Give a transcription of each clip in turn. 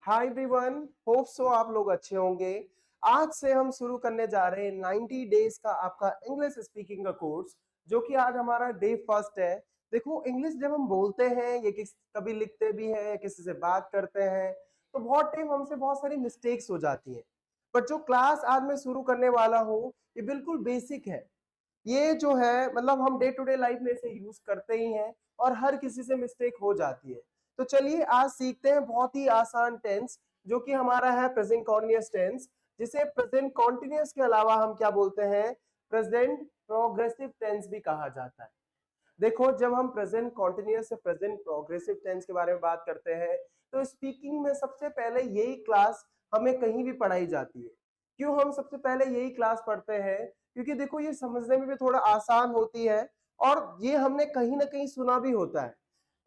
Hi everyone, hope so आप लोग अच्छे होंगे। आज से हम शुरू करने जा रहे हैं 90 डेज का आपका इंग्लिश स्पीकिंग का कोर्स, जो कि आज हमारा डे फर्स्ट है। देखो, इंग्लिश जब हम बोलते हैं, ये कभी लिखते भी हैं, किसी से बात करते हैं, तो बहुत टाइम हमसे बहुत सारी मिस्टेक्स हो जाती हैं। बट जो क्लास आज मैं शुरू करने वाला हूँ, ये बिल्कुल बेसिक है। ये जो है मतलब हम डे टू डे लाइफ में इसे यूज करते ही हैं और हर किसी से मिस्टेक हो जाती है। तो चलिए आज सीखते हैं बहुत ही आसान टेंस, जो कि हमारा है प्रेजेंट कॉन्टिन्यूअस टेंस, जिसे प्रेजेंट कॉन्टिन्यूअस के अलावा हम क्या बोलते हैं, प्रेजेंट प्रोग्रेसिव टेंस भी कहा जाता है। देखो, जब हम प्रेजेंट कॉन्टिन्यूअस से प्रेजेंट प्रोग्रेसिव टेंस के बारे में बात करते हैं, तो स्पीकिंग में सबसे पहले यही क्लास हमें कहीं भी पढ़ाई जाती है। क्यों हम सबसे पहले यही क्लास पढ़ते हैं? क्योंकि देखो, ये समझने में भी थोड़ा आसान होती है और ये हमने कहीं ना कहीं सुना भी होता है।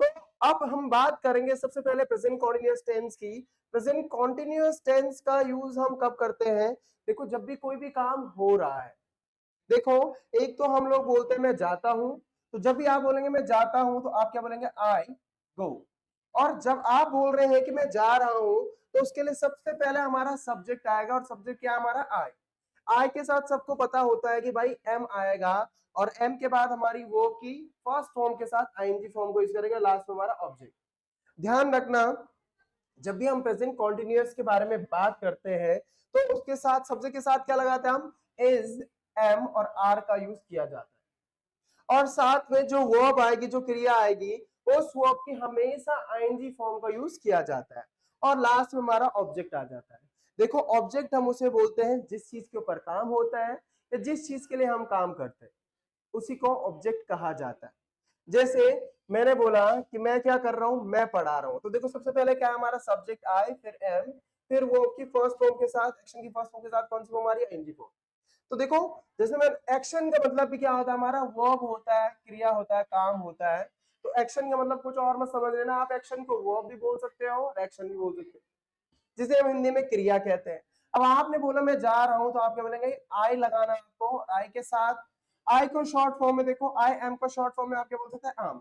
तो अब हम बात करेंगे सबसे पहले प्रेजेंट कॉन्टिन्यूअस टेंस की। प्रेजेंट कॉन्टिन्यूअस टेंस का यूज हम कब करते हैं? देखो, जब भी कोई भी काम हो रहा है। देखो, एक तो हम लोग बोलते हैं मैं जाता हूं, तो जब भी आप बोलेंगे मैं जाता हूं, तो आप क्या बोलेंगे? आई गो। और जब आप बोल रहे हैं कि मैं जा रहा हूं, तो उसके लिए सबसे पहले हमारा सब्जेक्ट आएगा, और सब्जेक्ट क्या हमारा? आई। आई के साथ सबको पता होता है कि भाई एम आएगा, और एम के बाद हमारी वो की फर्स्ट फॉर्म के साथ आईएनजी फॉर्म को यूज करेंगे, लास्ट में हमारा ऑब्जेक्ट। ध्यान रखना, जब भी हम प्रेजेंट कॉन्टिन्यूअस के बारे में बात करते हैं, तो उसके साथ सब्जेक्ट के साथ क्या लगाते हैं हम? इज, एम और आर का यूज किया जाता है। और साथ में जो वर्ब आएगी, जो क्रिया आएगी, उस वर्ब की हमेशा आईएनजी फॉर्म का यूज किया जाता है। और लास्ट में हमारा ऑब्जेक्ट आ जाता है। देखो, ऑब्जेक्ट हम उसे बोलते हैं जिस चीज के ऊपर काम होता है या जिस चीज के लिए हम काम करते हैं, उसी को ऑब्जेक्ट कहा जाता है। जैसे मैंने बोला कि मैं क्या कर रहा हूं, मैं पढ़ा रहा हूं, तो देखो सबसे पहले क्या है हमारा? सब्जेक्ट आई, फिर एम, फिर वो की फर्स्ट फॉर्म के साथ, एक्शन की फर्स्ट फॉर्म के साथ कौन सी फॉर्म हमारी? I N G form. तो देखो, जैसे मैं एक्शन का मतलब भी क्या होता है हमारा? वर्ब होता है, क्रिया होता है, काम होता है। तो एक्शन का मतलब कुछ और मत समझ लेना, आप एक्शन को वर्ब भी बोल सकते हो और एक्शन भी बोल सकते हो, जिसे हम हिंदी में क्रिया कहते हैं। अब आपने बोला मैं जा रहा हूं, तो आप क्या बोलेंगे? आई लगाना है आपको, आई के साथ। आई को शॉर्ट फॉर्म में देखो, आई एम को शॉर्ट फॉर्म में आप क्या बोल सकते हैं? आम।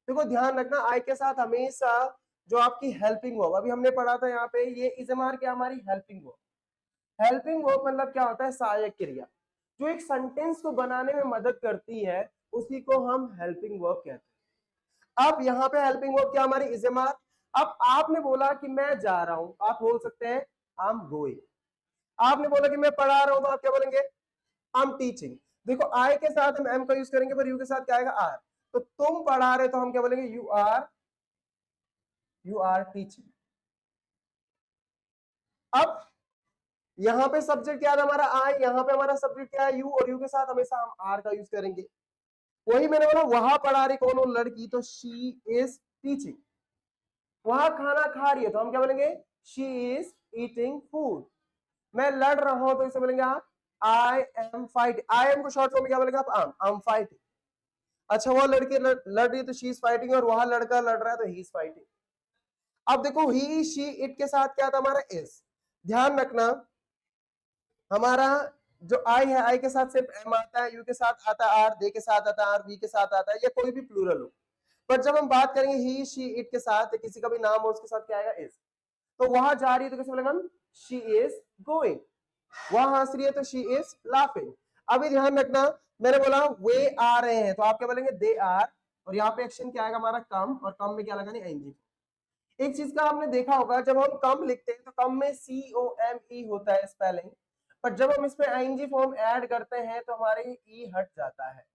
देखो, ध्यान रखना, आई के साथ हमेशा जो आपकी हेल्पिंग वर्ब, अभी हमने पढ़ा था यहाँ पे, ये इजमार क्या हमारी? Helping verb. हेल्पिंग वर्ब मतलब क्या होता है? सहायक क्रिया, जो एक सेंटेंस को बनाने में मदद करती है, उसी को हम हेल्पिंग वर्ब कहते हैं। अब यहाँ पे हेल्पिंग वर्ब क्या हमारी? इजमार। अब आपने बोला कि मैं जा रहा हूं, आप बोल सकते हैं आई एम गोइंग। आपने बोला कि मैं पढ़ा रहा हूं, तो आप क्या बोलेंगे? I am teaching. देखो, आई के साथ हम एम का यूज करेंगे, पर यू के साथ क्या आएगा? आर। तो तुम पढ़ा रहे, तो हम क्या बोलेंगे? You are teaching. अब यहाँ पे सब्जेक्ट क्या है हमारा? आई, यहाँ पे हमारा सब्जेक्ट क्या है? यू, और यू के साथ हमेशा हम आर का यूज करेंगे। वही मैंने बोला, वहां पढ़ा रही कौन? हो? लड़की, तो शी इज टीचिंग। वहां खाना खा रही है, तो हम क्या बोलेंगे? She is eating food. मैं लड़ रहा हूं, तो इसे बोलेंगे आप I am fighting. I am को शॉर्ट फॉर्म में क्या बोलेंगे आप? I am fighting. अच्छा, वो लड़की लड़ रही है, तो शी इज फाइटिंग, और वहां लड़का लड़ रहा है, तो ही इज फाइटिंग। अब देखो, ही शी इट के साथ क्या था हमारा? इज। ध्यान रखना, हमारा जो आई है, आई के साथ सिर्फ एम आता है, यू के साथ आता है आर, दे के साथ आता है आर, वी के साथ आता है, या कोई भी प्लूरल हो। पर जब हम बात करेंगे ही शी इट के साथ, किसी का भी नाम हो, उसके साथ क्या आएगा? इज। तो वहां जा रही है, तो कैसे बोलेंगे हम? She is going. वहां हंस रही है, तो शी इज लाफिंग। अभी ध्यान रखना, मैंने बोला वे आ रहे हैं, तो आप क्या बोलेंगे? They are. और यहाँ पे एक्शन क्या आएगा हमारा? कम, और कम में क्या लगानी? एनजी। एक चीज का आपने देखा होगा, जब हम कम लिखते हैं, तो कम में सी ओ एम ई होता है स्पेलिंग, पर जब हम इसमें आईएनजी फॉर्म ऐड करते हैं, तो हमारे ई हट जाता है।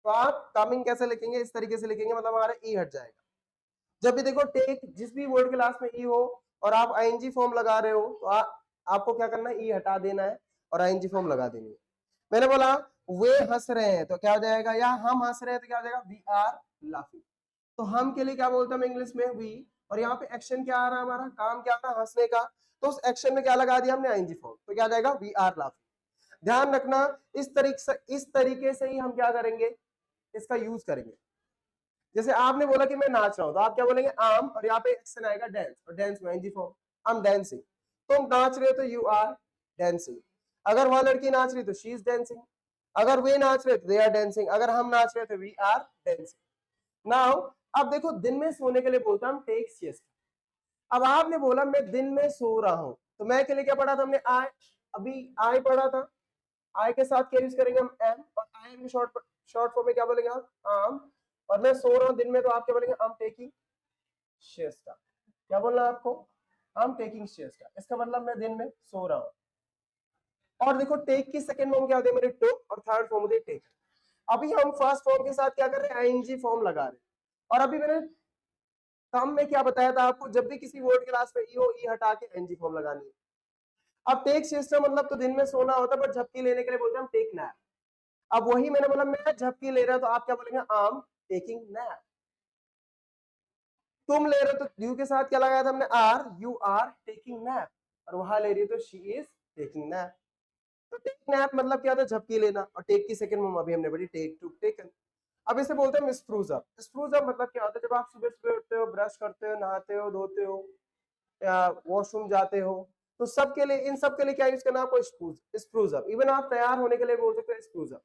तो आप कमिंग कैसे लिखेंगे? इस तरीके से लिखेंगे, मतलब हमारा ई हट जाएगा। जब भी देखो, टेक, जिस भी वर्ड के लास्ट में ई हो और आप आईएनजी फॉर्म लगा रहे हो, तो आपको क्या करना है? ई हटा देना है और आईएनजी फॉर्म लगा देनी है। मैंने बोला वे हंस रहे हैं, तो क्या हो जाएगा? या हम हंस रहे हैं, तो क्या हो जाएगा? We are laughing. तो हम के लिए क्या बोलते हैं इंग्लिश में? वी। और यहाँ पे एक्शन क्या आ रहा है हमारा? काम क्या आ रहा है? हंसने का। तो उस एक्शन में क्या लगा दिया हमने? आईएनजी फॉर्म, तो क्या आ जाएगा? We are laughing. ध्यान रखना, इस तरीके से ही हम क्या करेंगे? इसका यूज करेंगे। जैसे आपने बोला कि मैं नाच रहा हूं, तो आप क्या बोलेंगे? आम, और यहाँ पे एक्शन आएगा डांस, और डांस में I N G form, I am dancing. तुम नाच रहे हो, तो यू आर डांसिंग। अगर वह लड़की नाच रही, तो शी इज डांसिंग। अगर वे नाच रहे, तो दे आर डांसिंग। अगर हम नाच रहे, तो वी आर डांसिंग। नाउ, अब देखो, दिन में सोने के लिए बोलता हूं टेक सिएस्टा। अब आपने बोला मैं दिन में सो रहा हूं, तो मैं के लिए क्या पढ़ा था हमने? आई। अभी आई पढ़ा था, आई के साथ क्या यूज करेंगे हम? एम। और I am short short form में क्या बोलेंगे आप? आम। और मैं सो रहा हूं दिन में, तो आप क्या बोलेंगे? I am taking siesta. क्या बोलना है आपको? I am taking siesta. इसका मतलब मैं दिन में सो रहा हूं। और देखो टेक की सेकंड फॉर्म क्या होती है मेरी? टुक। और थर्ड फॉर्म होती है टेक। अभी हम फर्स्ट फॉर्म के साथ क्या कर रहे हैं? आईएनजी फॉर्म लगा रहे हैं। और अभी मैंने कम में क्या बताया था आपको? जब भी किसी वर्ड के लास्ट में ईओ ई हटा के एनजी फॉर्म लगानी है। अब टेक सिस्टम मतलब तो दिन में सोना होता है, बट झपकी लेने के लिए बोलते हैं हम टेक नैप। अब वही मैंने बोला मैं झपकी ले रहा, तो आप क्या बोलेंगे? I am taking nap. तुम ले रहे हो तो यू के साथ क्या लगाया था हमने? Are. You are taking nap. और वहां ले रही है तो शी इज टेकिंग नैप। तो टेक नैप मतलब क्या था? झपकी लेना। और टेक की सेकंड फॉर्म अभी हमने पढ़ी टेक टू टेकन। अब इसे बोलते हैं स्प्रूज अप। स्प्रूज अप मतलब क्या होता है? जब आप सुबह सुबह उठते हो, ब्रश करते हो, नहाते हो, धोते हो, या वॉशरूम जाते हो, तो सबके लिए, इन सब के लिए क्या यूज करना? आपको स्प्रूज स्प्रूज अप। इवन आप तैयार होने के लिए बोल सकते हैं स्प्रूज अप।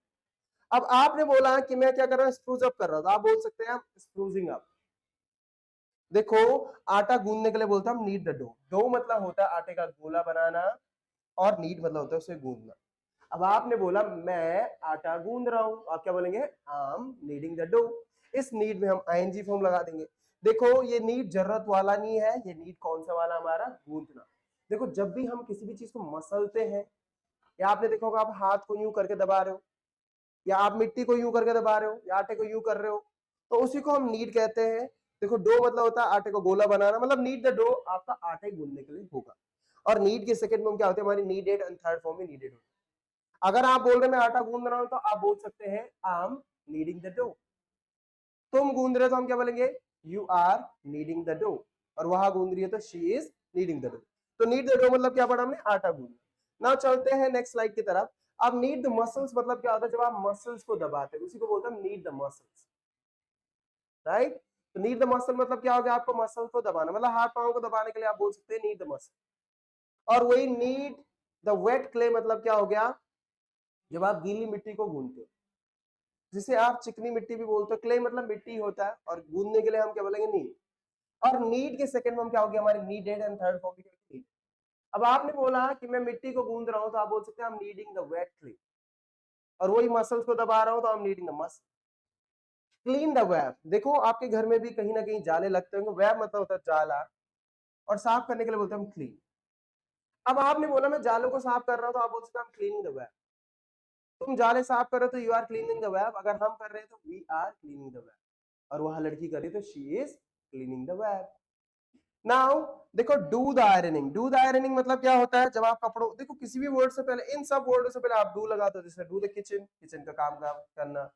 अब आपने बोला कि मैं क्या कर रहा हूं? स्प्रूज अप कर रहा हूं, तो आप बोल सकते हैं स्प्रूजिंग अप। देखो आटा गूंदने के लिए बोलते हैं हम नीड द डो। डो मतलब होता है आटे का गोला बनाना, और नीड मतलब होता है उसे गूंदना। अब आपने बोला मैं आटा गूंद रहा हूं, आप क्या बोलेंगे? I am kneading the dough. इस नीड में हम आईएनजी फॉर्म लगा देंगे। देखो ये नीड जरूरत वाला नहीं है, ये नीड कौन सा वाला? हमारा गूंदना। देखो जब भी हम किसी भी चीज को मसलते हैं, या आपने देखा होगा आप हाथ को यूं करके दबा रहे हो, या आप मिट्टी को यूं करके दबा रहे हो, या आटे को यूं कर रहे हो, तो उसी को हम नीड कहते हैं। देखो डो मतलब होता है आटे को गोला बनाना, मतलब नीड द डो आपका आटे गूंदने के लिए होगा। और नीड के सेकंड फॉर्म क्या होती है हमारी? नीडेड। एंड थर्ड फॉर्म में नीडेड होती है। अगर आप बोल रहे हैं मैं आटा गूंद रहा हूं, तो आप बोल सकते हैं I am kneading the dough. तुम गूंद रहे हो तो हम क्या बोलेंगे? You are kneading the dough. और वहां गूंद रही है तो she is kneading the dough. तो नीड द डो मतलब क्या पढ़ा हमने? आटा गूंदना। ना चलते हैं नेक्स्ट स्लाइड की तरफ। अब नीड द मसल्स मतलब क्या होता है? जब आप मसल्स को दबाते हैं, उसी को बोलते हैं नीड द मसल्स, राइट? तो नीड द मसल मतलब क्या हो गया? आपको मसल को दबाना, मतलब हाथ पांव को दबाने के लिए आप बोल सकते हैं नीड द मसल। और वही नीड द वेट क्ले मतलब क्या हो गया? जब आप गीली मिट्टी को गूंदते हो, जिसे आप चिकनी मिट्टी भी बोलते हो। क्ले मतलब मिट्टी होता है, और गूंदने के लिए हम क्या बोलेंगे? नीड। और नीड के सेकंड फॉर्म क्या हो गया हमारी? Needed. And third form need. अब आपने बोला कि मैं मिट्टी को गूंद रहा हूं, तो आप बोल सकते हैं I am kneading the wet clay. और वही मसल्स को दबा रहा हूं, तो I am kneading the muscle. Clean the web. देखो आपके घर में भी कहीं ना कहीं जाले लगते होंगे। वेब मतलब होता है जाला, और साफ करने के लिए बोलते हैं हम क्लीन। अब आपने बोला मैं जालों को साफ कर रहा हूं, तो आप बोल सकते हैं क्लीनिंग द वेब। तुम जाले साफ कर रहे हो तो you are cleaning the web. अगर हम कर रहे हैं तो we are cleaning the web. और वहां लड़की कर रही है तो she is cleaning the web. Now देखो do the ironing. Do the ironing मतलब क्या होता है? जब आप कपड़ों, देखो किसी भी वर्ड से पहले, इन सब वर्ड से पहले आप डू लगाते हो। जैसे डू द किचन, किचन का काम करना।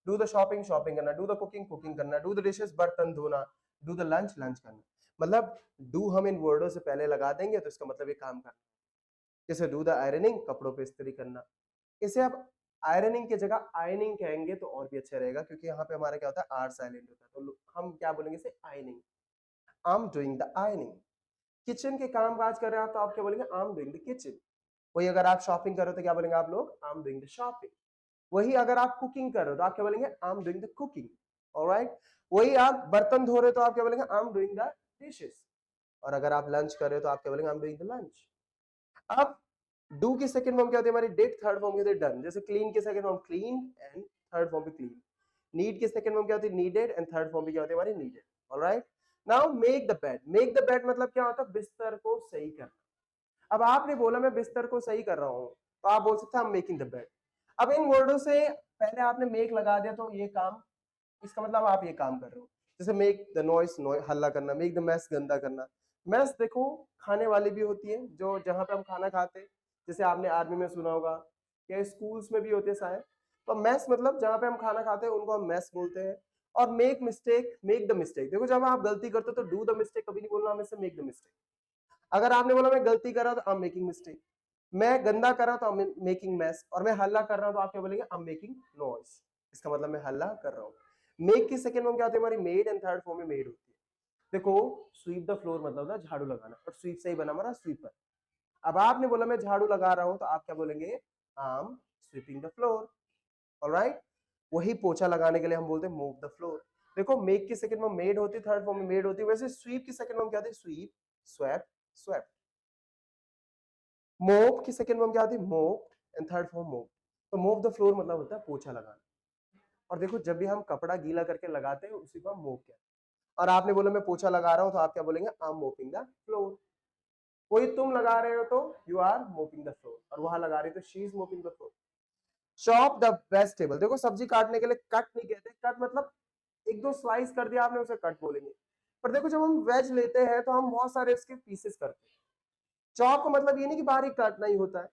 डू द शॉपिंग, शॉपिंग करना। डू द कुकिंग, कुकिंग करना। डू द डिशेस, बर्तन धोना। डू द लंच, लंच करना। मतलब डू हम इन वर्डों से पहले लगा देंगे तो इसका मतलब ये काम करना। जैसे डू द आयरनिंग, कपड़ों पे इस्त्री करना। इसे आप आयरनिंग की जगह आयनिंग कहेंगे तो और भी अच्छा रहेगा, क्योंकि यहाँ पे हमारा क्या होता है? आर साइलेंट होता है, तो हम क्या बोलेंगे इसे? Ironing. I am doing the ironing. Kitchen के काम काज कर रहे हैं आप, तो आप क्या बोलेंगे? I am doing the kitchen. वही अगर आप शॉपिंग कर रहे हो तो क्या बोलेंगे आप लोग? I am doing the shopping. वही अगर आप कुकिंग कर रहे हो तो आप क्या बोलेंगे? I am doing the cooking. Alright. वही आप बर्तन धो रहे हो तो आप क्या बोलेंगे? I am doing the dishes. और अगर आप लंच कर रहे हो तो आप क्या बोलेंगे? I am doing the lunch. अब डू की सेकंड फॉर्म क्या होती है हमारी? डिड। थर्ड फॉर्म क्या होती है? डन। जैसे क्लीन की second form clean, and third form भी क्लीन। नीड की सेकंड फॉर्म क्या होती है? नीडेड। एंड थर्ड फॉर्म भी क्या होती है हमारी? Needed. Alright. Now make the bed. Make the bed मतलब क्या होता है? बिस्तर को सही करना। अब आपने बोला मैं बिस्तर को सही कर रहा हूं, तो आप बोल सकते हैं I am making the bed. अब इन वर्डों से पहले आपने मेक लगा दिया, तो ये काम, इसका मतलब आप ये काम कर रहे हो। जैसे मेक द नॉइस, हल्ला करना। मेक द मैस, गंदा करना। मैस देखो खाने वाली भी होती है, जो जहां पे हम खाना खाते हैं, जैसे आपने आर्मी में सुना होगा, या स्कूल्स में भी होते हैं शायद। तो मैस मतलब जहां पे हम खाना खाते हैं उनको हम मैस बोलते हैं। और make mistake, make the mistake. देखो जब आप गलती करते हो तो डू द मिस्टेक कभी नहीं बोलना, हमेशा मेक द मिस्टेक। अगर आपने बोला मैं गलती कर रहा हूं तो आई एम मेकिंग मिस्टेक। मैं गंदा कर रहा हूं तो आई एम मेकिंग मैस। और मैं हल्ला कर रहा हूं तो आप क्या बोलेंगे? I am making noise. इसका मतलब मैं हल्ला कर रहा हूं। मेक की सेकंड फॉर्म क्या होती है हमारी? मेड। एंड थर्ड फॉर्म में मेड होती है। देखो स्वीप द फ्लोर मतलब होता है झाड़ू लगाना, और स्वीप से ही बना हमारा स्वीपर। अब आपने बोला मैं झाड़ू लगा रहा हूं, तो आप क्या बोलेंगे? I M sweeping the floor. Alright. वही पोछा लगाने के लिए हम बोलते हैं मूव द फ्लोर। देखो मेक की सेकंड फॉर्म मेड होती है, थर्ड फॉर्म में मेड होती है। वैसे स्वीप की सेकंड फॉर्म क्या होती है? स्वीप। Swept, swept. मोप की सेकंड फॉर्म क्या होती है? मोप। एंड थर्ड फॉर्म मोप। तो मोप द फ्लोर मतलब होता है पोछा लगाना। और देखो जब भी हम कपड़ा गीला करके लगाते हैं उसी को हम मोप कहते हैं। और आपने बोला मैं पोछा लगा रहा हूं तो आप क्या बोलेंगे? I am mopping the floor. कोई तुम लगा रहे हो तो you are mopping the floor, और वहां लगा रही तो she is mopping the floor. Chop the vegetable. देखो सब्जी काटने के लिए कट नहीं कहते, कट मतलब एक दो स्लाइस कर दिया आपने उसे कट बोलेंगे। पर देखो जब हम वेज लेते हैं तो हम बहुत सारे इसके पीसेस करते हैं। चॉप का मतलब ये नहीं कि बारीक काटना ही होता है।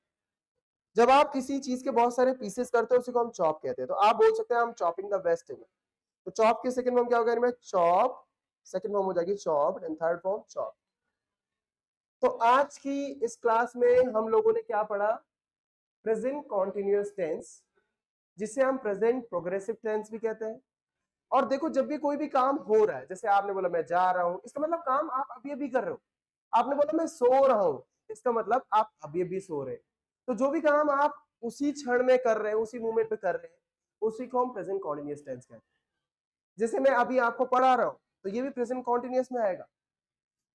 जब आप किसी चीज के बहुत सारे पीसेस करते हो उसी को हम चॉप कहते हैं। तो आप बोल सकते हैं हम चॉपिंग द वेजिटेबल। तो चॉप की सेकंड फॉर्म क्या होगा इनमें? चॉप। सेकंड फॉर्म हो जाएगी chopped and third form chop. तो आज की इस क्लास में हम लोगों ने क्या पढ़ा? प्रेजेंट कॉन्टिन्यूअस टेंस, जिसे हम प्रेजेंट प्रोग्रेसिव टेंस भी कहते हैं। और देखो जब भी कोई भी काम हो रहा है, जैसे आपने बोला मैं जा रहा हूं, इसका मतलब काम आप अभी अभी कर रहे हो। आपने बोला मैं सो रहा हूं, इसका मतलब आप अभी अभी सो रहे हैं। तो जो भी काम आप उसी क्षण में कर रहे हैं, उसी मोमेंट पे कर रहे हैं, उसी को हम प्रेजेंट कॉन्टिन्यूअस टेंस कहते हैं। जैसे मैं अभी आपको पढ़ा रहा हूं तो ये भी प्रेजेंट कॉन्टिन्यूअस में आएगा।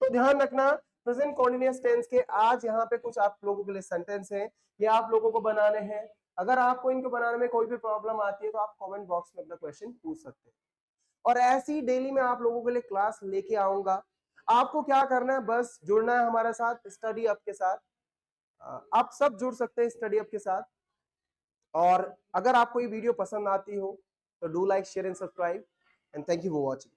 तो ध्यान रखना प्रेजेंट कॉन्टिन्यूअस टेंस के आज यहाँ पे कुछ आप लोगों के लिए सेंटेंस हैं, ये आप लोगों को बनाने हैं। अगर आपको इनको बनाने में कोई भी प्रॉब्लम आती है तो आप कमेंट बॉक्स में अपना क्वेश्चन पूछ सकते हैं। और ऐसी डेली मैं आप लोगों के लिए क्लास लेके आऊंगा। आपको क्या करना है? बस जुड़ना है हमारे साथ स्टडी अप के साथ। आप सब जुड़ सकते हैं स्टडी अप के साथ। और अगर आपको ये वीडियो पसंद आती हो तो do like, share and subscribe, and thank you for watching.